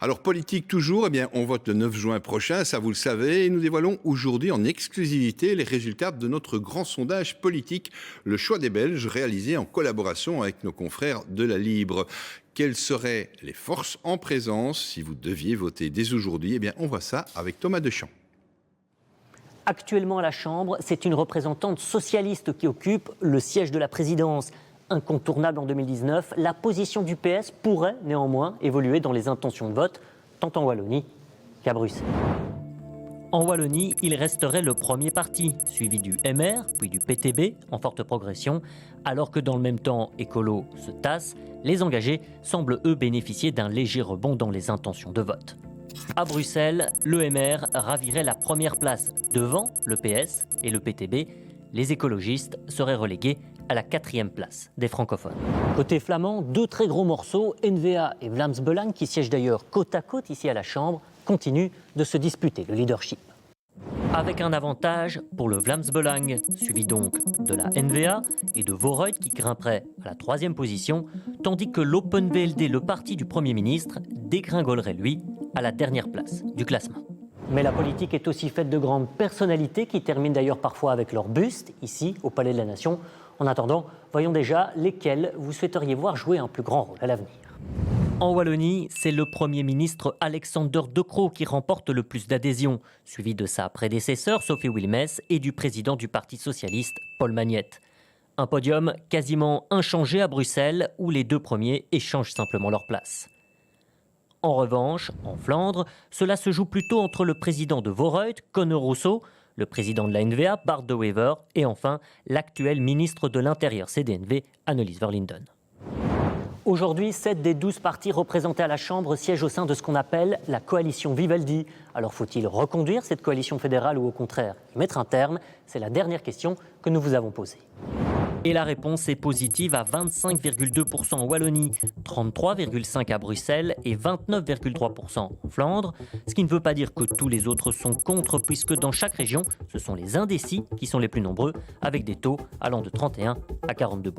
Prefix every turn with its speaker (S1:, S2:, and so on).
S1: Alors politique toujours, eh bien on vote le 9 juin prochain, ça vous le savez, et nous dévoilons aujourd'hui en exclusivité les résultats de notre grand sondage politique, le choix des Belges, réalisé en collaboration avec nos confrères de la Libre. Quelles seraient les forces en présence si vous deviez voter dès aujourd'hui? Eh bien on voit ça avec Thomas Deschamps.
S2: Actuellement à la Chambre, c'est une représentante socialiste qui occupe le siège de la présidence. Incontournable en 2019, la position du PS pourrait néanmoins évoluer dans les intentions de vote, tant en Wallonie qu'à Bruxelles. En Wallonie, il resterait le premier parti, suivi du MR, puis du PTB, en forte progression, alors que dans le même temps, Écolo se tasse, les engagés semblent eux bénéficier d'un léger rebond dans les intentions de vote. À Bruxelles, le MR ravirait la première place devant le PS et le PTB. Les écologistes seraient relégués à la 4e place des francophones. Côté flamand, deux très gros morceaux, N-VA et Vlaams Belang, qui siègent d'ailleurs côte à côte ici à la Chambre, continuent de se disputer le leadership. Avec un avantage pour le Vlaams Belang, suivi donc de la N-VA et de Voorhout qui grimperait à la 3e position, tandis que l'Open VLD, le parti du Premier ministre, dégringolerait lui à la dernière place du classement. Mais la politique est aussi faite de grandes personnalités qui terminent d'ailleurs parfois avec leur buste, ici au Palais de la Nation. En attendant, voyons déjà lesquels vous souhaiteriez voir jouer un plus grand rôle à l'avenir. En Wallonie, c'est le Premier ministre Alexander De Croo qui remporte le plus d'adhésions, suivi de sa prédécesseur Sophie Wilmès et du président du Parti socialiste Paul Magnette. Un podium quasiment inchangé à Bruxelles où les deux premiers échangent simplement leur place. En revanche, en Flandre, cela se joue plutôt entre le président de Voorhout, Conor Rousseau, le président de la N-VA, Bart De Wever, et enfin l'actuel ministre de l'Intérieur CDNV, Annelies Verlinden. Aujourd'hui, 7 des 12 partis représentés à la Chambre siègent au sein de ce qu'on appelle la coalition Vivaldi. Alors faut-il reconduire cette coalition fédérale ou au contraire y mettre un terme? C'est la dernière question que nous vous avons posée. Et la réponse est positive à 25,2% en Wallonie, 33,5% à Bruxelles et 29,3% en Flandre. Ce qui ne veut pas dire que tous les autres sont contre, puisque dans chaque région, ce sont les indécis qui sont les plus nombreux, avec des taux allant de 31 à 42%.